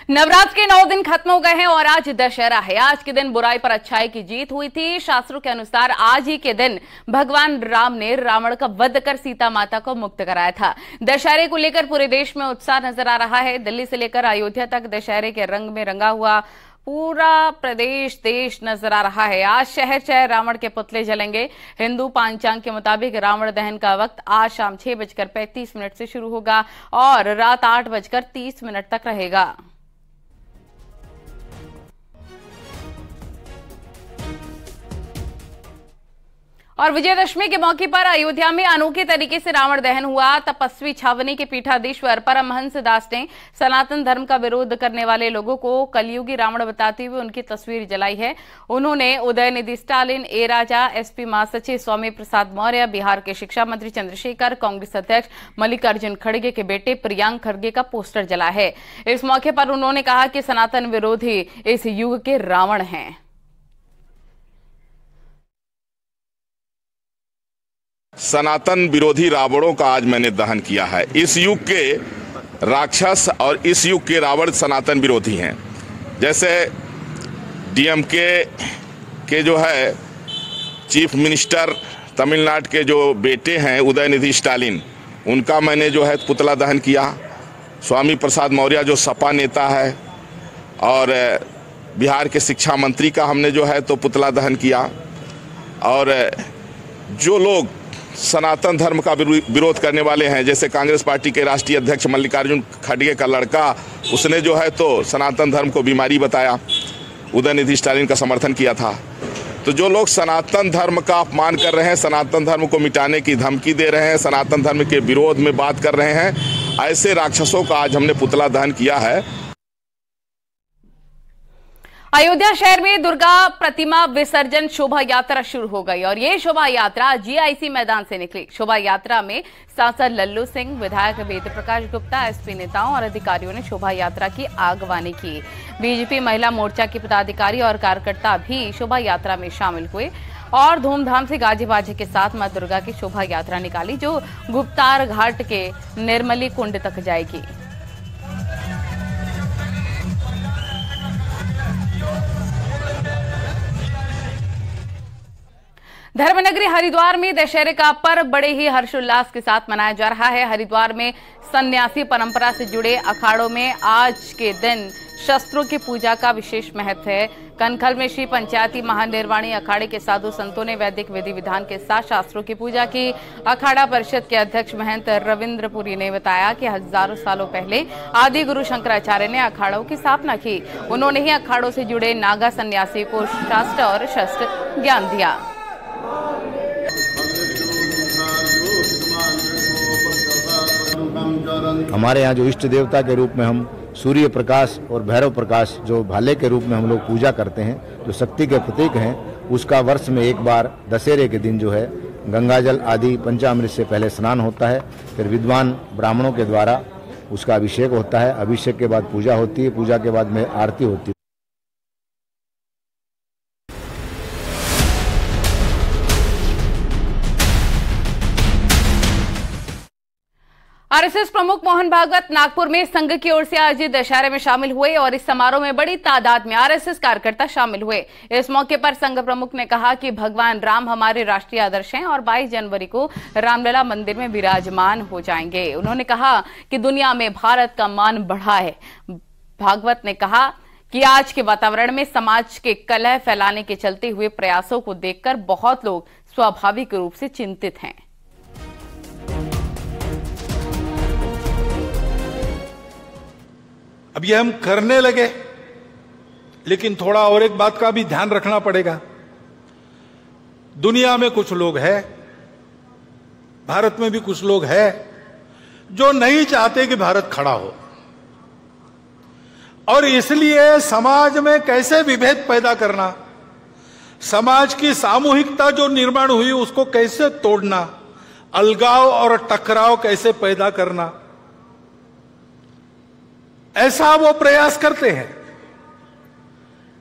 नवरात्र के 9 दिन खत्म हो गए हैं और आज दशहरा है। आज के दिन बुराई पर अच्छाई की जीत हुई थी। शास्त्रों के अनुसार आज ही के दिन भगवान राम ने रावण का वध कर सीता माता को मुक्त कराया था। दशहरे को लेकर पूरे देश में उत्साह नजर आ रहा है। दिल्ली से लेकर अयोध्या तक दशहरे के रंग में रंगा हुआ पूरा प्रदेश देश नजर आ रहा है। आज शहर शहर रावण के पुतले जलेंगे। हिंदू पंचांग के मुताबिक रावण दहन का वक्त आज शाम 6:35 से शुरू होगा और रात 8:30 तक रहेगा। और विजयदशमी के मौके पर अयोध्या में अनोखे तरीके से रावण दहन हुआ। तपस्वी छावनी के पीठाधीश्वर परमहंस दास ने सनातन धर्म का विरोध करने वाले लोगों को कलयुगी रावण बताते हुए उनकी तस्वीर जलाई है। उन्होंने उदयनिधि स्टालिन, ए राजा, एसपी महासचिव स्वामी प्रसाद मौर्य, बिहार के शिक्षा मंत्री चंद्रशेखर, कांग्रेस अध्यक्ष मल्लिकार्जुन खड़गे के बेटे प्रियांक खड़गे का पोस्टर जला है। इस मौके पर उन्होंने कहा कि सनातन विरोधी इस युग के रावण हैं। सनातन विरोधी रावणों का आज मैंने दहन किया है। इस युग के राक्षस और इस युग के रावण सनातन विरोधी हैं। जैसे डीएमके के जो है चीफ मिनिस्टर तमिलनाडु के जो बेटे हैं उदयनिधि स्टालिन, उनका मैंने जो है पुतला दहन किया। स्वामी प्रसाद मौर्य जो सपा नेता है और बिहार के शिक्षा मंत्री का हमने जो है तो पुतला दहन किया। और जो लोग सनातन धर्म का विरोध करने वाले हैं, जैसे कांग्रेस पार्टी के राष्ट्रीय अध्यक्ष मल्लिकार्जुन खड़गे का लड़का, उसने जो है तो सनातन धर्म को बीमारी बताया, उदयनिधि स्टालिन का समर्थन किया था। तो जो लोग सनातन धर्म का अपमान कर रहे हैं, सनातन धर्म को मिटाने की धमकी दे रहे हैं, सनातन धर्म के विरोध में बात कर रहे हैं, ऐसे राक्षसों का आज हमने पुतला दहन किया है। अयोध्या शहर में दुर्गा प्रतिमा विसर्जन शोभा यात्रा शुरू हो गई और ये शोभा यात्रा जीआईसी मैदान से निकली। शोभा यात्रा में सांसद लल्लू सिंह, विधायक वेद प्रकाश गुप्ता, एसपी नेताओं और अधिकारियों ने शोभा यात्रा की आगवानी की। बीजेपी महिला मोर्चा के पदाधिकारी और कार्यकर्ता भी शोभा यात्रा में शामिल हुए और धूमधाम से गाजे बाजे के साथ मां दुर्गा की शोभा यात्रा निकाली, जो गुप्तार घाट के निर्मली कुंड तक जाएगी। धर्मनगरी हरिद्वार में दशहरे का पर्व बड़े ही हर्षोल्लास के साथ मनाया जा रहा है। हरिद्वार में सन्यासी परंपरा से जुड़े अखाड़ों में आज के दिन शस्त्रों की पूजा का विशेष महत्व है। कनखल में श्री पंचायती महानिर्वाणी अखाड़े के साधु संतों ने वैदिक विधि विधान के साथ शास्त्रों की पूजा की। अखाड़ा परिषद के अध्यक्ष महंत रविंद्रपुरी ने बताया कि हजारों सालों पहले आदि गुरु शंकराचार्य ने अखाड़ों की स्थापना की। उन्होंने ही अखाड़ों से जुड़े नागा सन्यासी को शास्त्र और शस्त्र ज्ञान दिया। हमारे यहाँ जो इष्ट देवता के रूप में हम सूर्य प्रकाश और भैरव प्रकाश जो भाले के रूप में हम लोग पूजा करते हैं, जो शक्ति के प्रतीक हैं, उसका वर्ष में एक बार दशहरे के दिन जो है गंगाजल आदि पंचामृत से पहले स्नान होता है। फिर विद्वान ब्राह्मणों के द्वारा उसका अभिषेक होता है। अभिषेक के बाद पूजा होती है, पूजा के बाद में आरती होती है। आरएसएस प्रमुख मोहन भागवत नागपुर में संघ की ओर से आयोजित दशहरे में शामिल हुए और इस समारोह में बड़ी तादाद में आरएसएस कार्यकर्ता शामिल हुए। इस मौके पर संघ प्रमुख ने कहा कि भगवान राम हमारे राष्ट्रीय आदर्श हैं और 22 जनवरी को रामलला मंदिर में विराजमान हो जाएंगे। उन्होंने कहा कि दुनिया में भारत का मान बढ़ा है। भागवत ने कहा कि आज के वातावरण में समाज के कलह फैलाने के चलते हुए प्रयासों को देखकर बहुत लोग स्वाभाविक रूप से चिंतित हैं। अब ये हम करने लगे, लेकिन थोड़ा और एक बात का भी ध्यान रखना पड़ेगा। दुनिया में कुछ लोग हैं, भारत में भी कुछ लोग हैं जो नहीं चाहते कि भारत खड़ा हो, और इसलिए समाज में कैसे विभेद पैदा करना, समाज की सामूहिकता जो निर्माण हुई उसको कैसे तोड़ना, अलगाव और टकराव कैसे पैदा करना, ऐसा वो प्रयास करते हैं।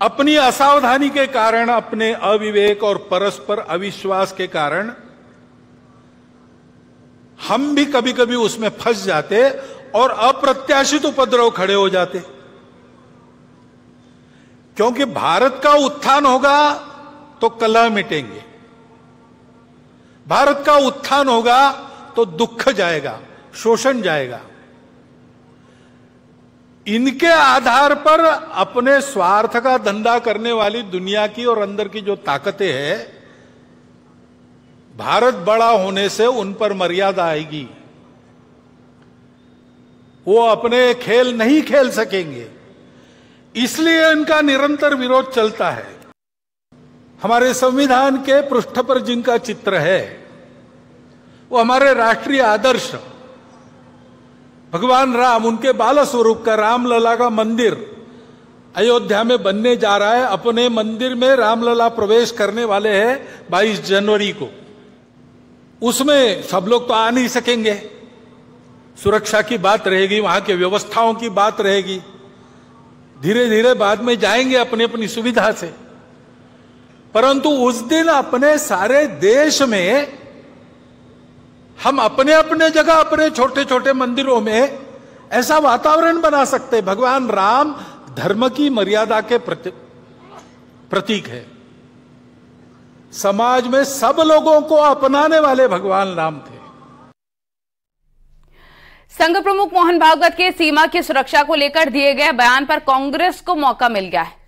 अपनी असावधानी के कारण, अपने अविवेक और परस्पर अविश्वास के कारण हम भी कभी कभी उसमें फंस जाते और अप्रत्याशित उपद्रव खड़े हो जाते। क्योंकि भारत का उत्थान होगा तो कलह मिटेंगे, भारत का उत्थान होगा तो दुख जाएगा, शोषण जाएगा। इनके आधार पर अपने स्वार्थ का धंधा करने वाली दुनिया की और अंदर की जो ताकतें हैं, भारत बड़ा होने से उन पर मर्यादा आएगी, वो अपने खेल नहीं खेल सकेंगे, इसलिए इनका निरंतर विरोध चलता है। हमारे संविधान के पृष्ठ पर जिनका चित्र है वो हमारे राष्ट्रीय आदर्श भगवान राम, उनके बाल स्वरूप का रामलला का मंदिर अयोध्या में बनने जा रहा है। अपने मंदिर में रामलला प्रवेश करने वाले हैं 22 जनवरी को। उसमें सब लोग तो आ नहीं सकेंगे, सुरक्षा की बात रहेगी, वहां के व्यवस्थाओं की बात रहेगी, धीरे धीरे बाद में जाएंगे अपनी अपनी सुविधा से। परंतु उस दिन अपने सारे देश में हम अपने अपने जगह अपने छोटे छोटे मंदिरों में ऐसा वातावरण बना सकते हैं। भगवान राम धर्म की मर्यादा के प्रतीक है। समाज में सब लोगों को अपनाने वाले भगवान राम थे। संघ प्रमुख मोहन भागवत के सीमा की सुरक्षा को लेकर दिए गए बयान पर कांग्रेस को मौका मिल गया है।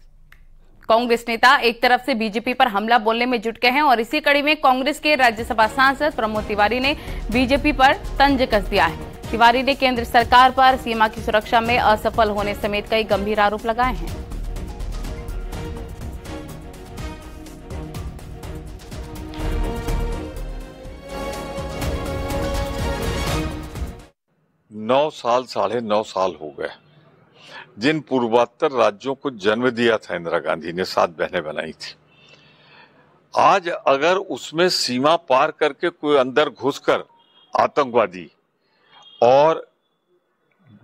कांग्रेस नेता एक तरफ से बीजेपी पर हमला बोलने में जुट गए हैं और इसी कड़ी में कांग्रेस के राज्यसभा सांसद प्रमोद तिवारी ने बीजेपी पर तंज कस दिया है। तिवारी ने केंद्र सरकार पर सीमा की सुरक्षा में असफल होने समेत कई गंभीर आरोप लगाए हैं। साढ़े 9 साल हो गए जिन पूर्वोत्तर राज्यों को जन्म दिया था इंदिरा गांधी ने, 7 बहनें बनाई थी। आज अगर उसमें सीमा पार करके कोई अंदर घुसकर आतंकवादी और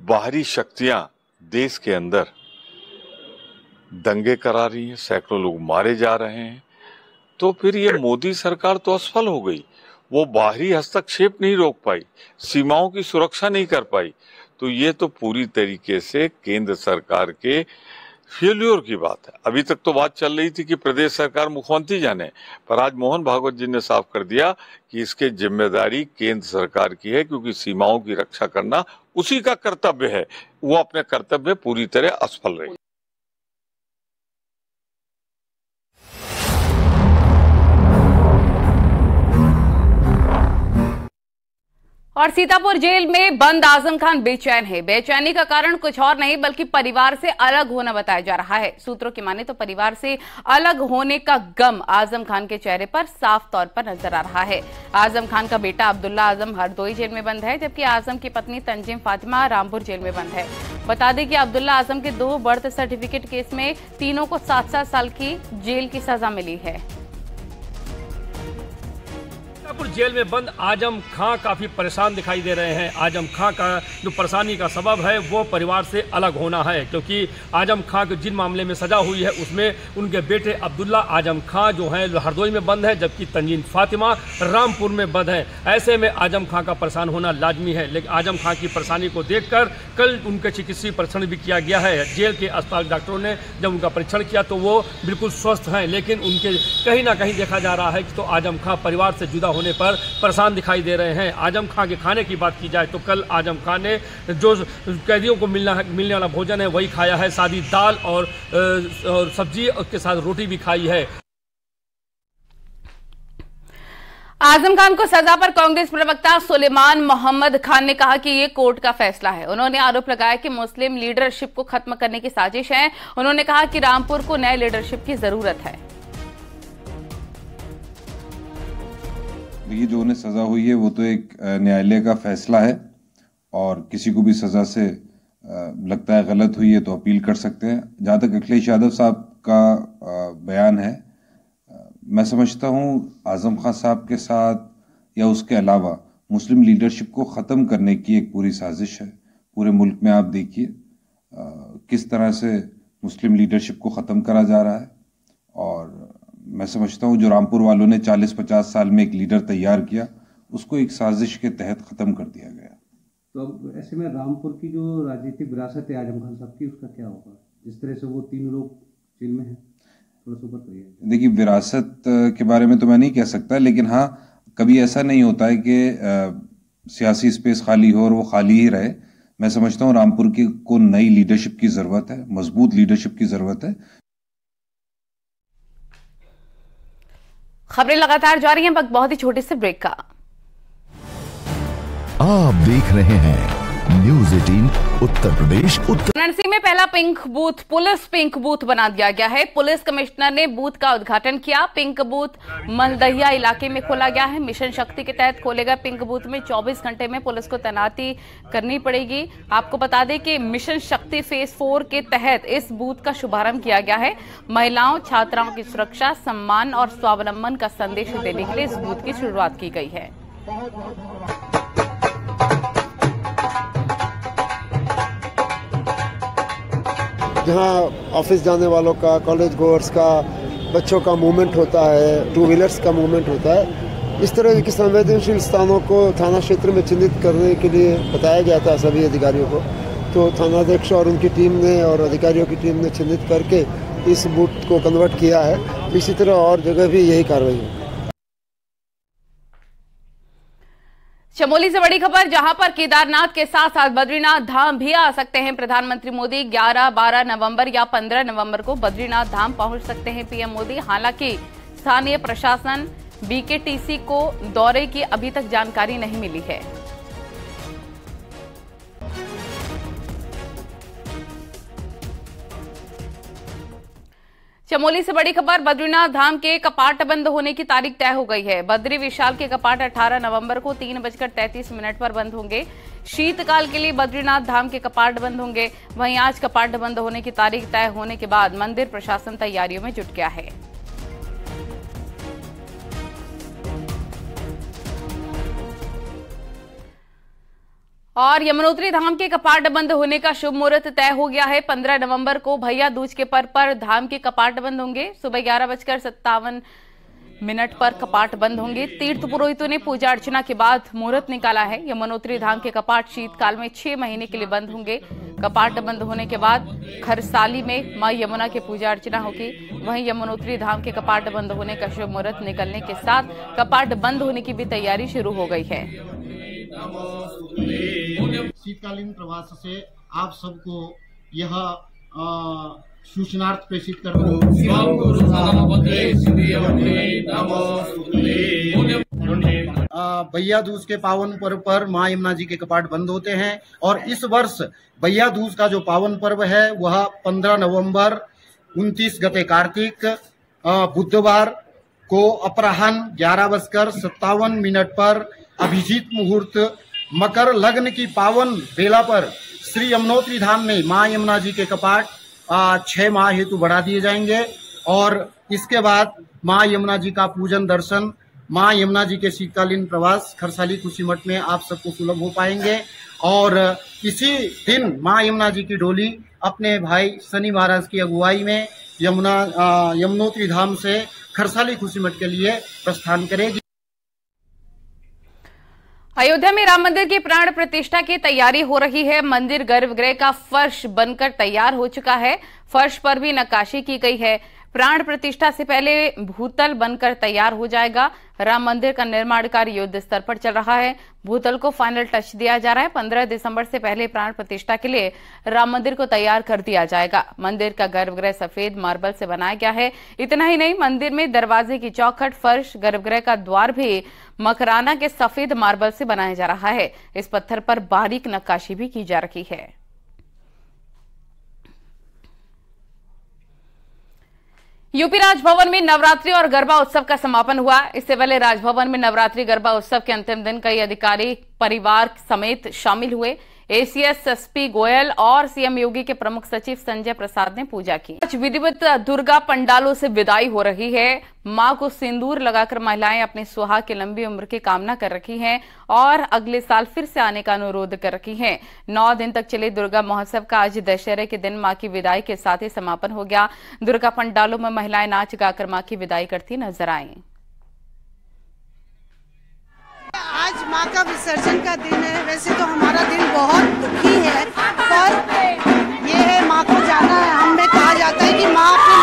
बाहरी शक्तियां देश के अंदर दंगे करा रही हैं, सैकड़ों लोग मारे जा रहे हैं, तो फिर ये मोदी सरकार तो असफल हो गई। वो बाहरी हस्तक्षेप नहीं रोक पाई, सीमाओं की सुरक्षा नहीं कर पाई, तो ये तो पूरी तरीके से केंद्र सरकार के फेल्योर की बात है। अभी तक तो बात चल रही थी कि प्रदेश सरकार मुख्यमंत्री जाने, पर आज मोहन भागवत जी ने साफ कर दिया कि इसकी जिम्मेदारी केंद्र सरकार की है, क्योंकि सीमाओं की रक्षा करना उसी का कर्तव्य है। वो अपने कर्तव्य पूरी तरह असफल रही। और सीतापुर जेल में बंद आजम खान बेचैन है। बेचैनी का कारण कुछ और नहीं बल्कि परिवार से अलग होना बताया जा रहा है। सूत्रों की माने तो परिवार से अलग होने का गम आजम खान के चेहरे पर साफ तौर पर नजर आ रहा है। आजम खान का बेटा अब्दुल्ला आजम हरदोई जेल में बंद है, जबकि आजम की पत्नी तंजीम फातिमा रामपुर जेल में बंद है। बता दें कि अब्दुल्ला आजम के 2 बर्थ सर्टिफिकेट केस में तीनों को 7-7 साल की जेल की सजा मिली है। जेल में बंद आजम खां काफी परेशान दिखाई दे रहे हैं। आजम खां का जो परेशानी का सबब है वो परिवार से अलग होना है, क्योंकि आजम खां को जिन मामले में सजा हुई है उसमें उनके बेटे अब्दुल्ला आजम खां जो है हरदोई में बंद है, जबकि तंजीम फातिमा रामपुर में बंद है। ऐसे में आजम खां का परेशान होना लाजमी है। लेकिन आजम खां की परेशानी को देखकर कल उनके चिकित्सीय परीक्षण भी किया गया है। जेल के अस्पताल डॉक्टरों ने जब उनका परीक्षण किया तो वो बिल्कुल स्वस्थ हैं, लेकिन उनके कहीं ना कहीं देखा जा रहा है कि तो आजम खां परिवार से जुदा होने पर परेशान दिखाई दे रहे हैं। आजम खां के खाने की बात की जाए तो कल आजम खां ने जो कैदियों को मिलने वाला भोजन है वही खाया है, सादी दाल और सब्जी के साथ रोटी भी खाई है। आजम खान को सजा पर कांग्रेस प्रवक्ता सुलेमान मोहम्मद खान ने कहा कि ये कोर्ट का फैसला है। उन्होंने आरोप लगाया कि मुस्लिम लीडरशिप को खत्म करने की साजिश है। उन्होंने कहा कि रामपुर को नए लीडरशिप की जरूरत है। ये जो उन्हें सजा हुई है वो तो एक न्यायालय का फैसला है, और किसी को भी सजा से लगता है गलत हुई है तो अपील कर सकते हैं। जहाँ तक अखिलेश यादव साहब का बयान है, मैं समझता हूँ आजम खान साहब के साथ या उसके अलावा मुस्लिम लीडरशिप को ख़त्म करने की एक पूरी साजिश है। पूरे मुल्क में आप देखिए किस तरह से मुस्लिम लीडरशिप को ख़त्म करा जा रहा है, और मैं समझता हूँ जो रामपुर वालों ने 40-50 साल में एक लीडर तैयार किया उसको एक साजिश के तहत ख़त्म कर दिया गया। तो अब ऐसे में रामपुर की जो राजनीतिक विरासत है आजम खान साहब की, उसका क्या होगा? जिस तरह से वो 3 लोग जेल में है, थोड़ा सा ऊपर करिए। देखिए, विरासत के बारे में तो मैं नहीं कह सकता, लेकिन हाँ, कभी ऐसा नहीं होता है कि सियासी स्पेस खाली हो और वो खाली ही रहे। मैं समझता हूँ रामपुर को नई लीडरशिप की जरूरत है, मजबूत लीडरशिप की जरूरत है। खबरें लगातार जारी हैं, वक्त बहुत ही छोटे से ब्रेक का। आप देख रहे हैं न्यूज़ 18 उत्तर प्रदेश। वाराणसी में पहला pink booth police pink booth बना दिया गया है। पुलिस कमिश्नर ने बूथ का उद्घाटन किया। पिंक बूथ मलदहिया इलाके में खोला गया है। मिशन शक्ति के तहत खोले गए पिंक बूथ में 24 घंटे में पुलिस को तैनाती करनी पड़ेगी। आपको बता दें कि मिशन शक्ति फेज 4 के तहत इस बूथ का शुभारंभ किया गया है। महिलाओं छात्राओं की सुरक्षा, सम्मान और स्वावलंबन का संदेश देने के लिए इस बूथ की शुरुआत की गई है। जहाँ ऑफिस जाने वालों का, कॉलेज गोअर्स का, बच्चों का मूवमेंट होता है, टू व्हीलर्स का मूवमेंट होता है, इस तरह के संवेदनशील स्थानों को थाना क्षेत्र में चिन्हित करने के लिए बताया गया था सभी अधिकारियों को। तो थानाध्यक्ष और उनकी टीम ने और अधिकारियों की टीम ने चिन्हित करके इस बूथ को कन्वर्ट किया है। इसी तरह और जगह भी यही कार्रवाई होगी। चमोली से बड़ी खबर, जहां पर केदारनाथ के साथ साथ बद्रीनाथ धाम भी आ सकते हैं प्रधानमंत्री मोदी। 11, 12 नवंबर या 15 नवंबर को बद्रीनाथ धाम पहुंच सकते हैं पीएम मोदी। हालांकि स्थानीय प्रशासन बीकेटीसी को दौरे की अभी तक जानकारी नहीं मिली है। चमोली से बड़ी खबर, बद्रीनाथ धाम के कपाट बंद होने की तारीख तय हो गई है। बद्री विशाल के कपाट 18 नवंबर को 3:33 पर बंद होंगे। शीतकाल के लिए बद्रीनाथ धाम के कपाट बंद होंगे। वहीं आज कपाट बंद होने की तारीख तय होने के बाद मंदिर प्रशासन तैयारियों में जुट गया है। और यमुनोत्री धाम के कपाट बंद होने का शुभ मुहूर्त तय हो गया है। 15 नवंबर को भैया दूज के पर्व पर धाम के कपाट बंद होंगे। सुबह 11:57 पर कपाट बंद होंगे। तीर्थ पुरोहितों ने पूजा अर्चना के बाद मुहूर्त निकाला है। यमुनोत्री धाम के कपाट शीतकाल में 6 महीने के लिए बंद होंगे। कपाट बंद होने के बाद खरसाली में मां यमुना की पूजा अर्चना होगी। वहीं यमुनोत्री धाम के कपाट बंद होने का शुभ मुहूर्त निकलने के साथ कपाट बंद होने की भी तैयारी शुरू हो गई है। शीतकालीन प्रवास से आप सबको यह सूचनार्थ प्रेषित कर भैया दूज के पावन पर्व पर मां यमुना जी के कपाट बंद होते हैं और इस वर्ष भैया दूज का जो पावन पर्व है वह 15 नवंबर 29 गते कार्तिक बुधवार को अपराह्न 11:57 पर अभिजीत मुहूर्त मकर लग्न की पावन बेला पर श्री यमुनोत्री धाम में मां यमुना जी के कपाट 6 माह हेतु बढ़ा दिए जाएंगे और इसके बाद मां यमुना जी का पूजन दर्शन, मां यमुना जी के शीतकालीन प्रवास खरसाली खुशीमठ में आप सबको सुलभ हो पाएंगे। और इसी दिन मां यमुना जी की डोली अपने भाई शनि महाराज की अगुवाई में यमुनोत्री धाम से खरसाली खुशीमठ के लिए प्रस्थान करेगी। अयोध्या में राम मंदिर की प्राण प्रतिष्ठा की तैयारी हो रही है। मंदिर गर्भगृह का फर्श बनकर तैयार हो चुका है। फर्श पर भी नक्काशी की गई है। प्राण प्रतिष्ठा से पहले भूतल बनकर तैयार हो जाएगा। राम मंदिर का निर्माण कार्य युद्ध स्तर पर चल रहा है। भूतल को फाइनल टच दिया जा रहा है। 15 दिसंबर से पहले प्राण प्रतिष्ठा के लिए राम मंदिर को तैयार कर दिया जाएगा। मंदिर का गर्भगृह सफेद मार्बल से बनाया गया है। इतना ही नहीं, मंदिर में दरवाजे की चौखट, फर्श, गर्भगृह का द्वार भी मकराना के सफेद मार्बल से बनाया जा रहा है। इस पत्थर पर बारीक नक्काशी भी की जा रही है। यूपी राजभवन में नवरात्रि और गरबा उत्सव का समापन हुआ। इससे पहले राजभवन में नवरात्रि गरबा उत्सव के अंतिम दिन कई अधिकारी परिवार समेत शामिल हुए। एसीएस एसपी गोयल और सीएम योगी के प्रमुख सचिव संजय प्रसाद ने पूजा की। आज विधिवत दुर्गा पंडालों से विदाई हो रही है। मां को सिंदूर लगाकर महिलाएं अपने सुहाग की लंबी उम्र की कामना कर रखी हैं और अगले साल फिर से आने का अनुरोध कर रखी हैं। 9 दिन तक चले दुर्गा महोत्सव का आज दशहरे के दिन मां की विदाई के साथ ही समापन हो गया। दुर्गा पंडालों में महिलाएं नाच गाकर मां की विदाई करती नजर आईं। आज माँ का विसर्जन का दिन है। वैसे तो हमारा दिन बहुत दुखी है, पर ये है माँ को जाना है। हमें कहा जाता है कि माँ अपनी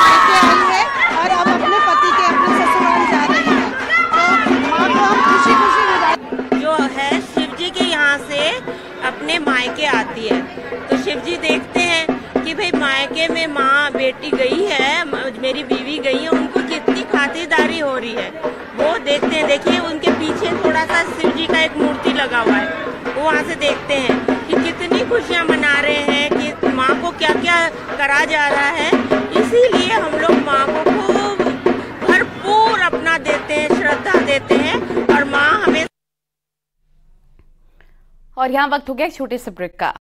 मायके में माँ बेटी गई है, मेरी बीवी गई है, उनको कितनी खातिरदारी हो रही है वो देखते हैं। देखिए उनके पीछे थोड़ा सा शिव जी का एक मूर्ति लगा हुआ है, वो वहाँ से देखते हैं कि कितनी खुशियाँ मना रहे हैं, कि माँ को क्या क्या करा जा रहा है। इसीलिए हम लोग माँ को खूब भरपूर अपना देते हैं, श्रद्धा देते हैं, और माँ हमें। और यहाँ वक्त हो गया एक छोटे से ब्रेक का।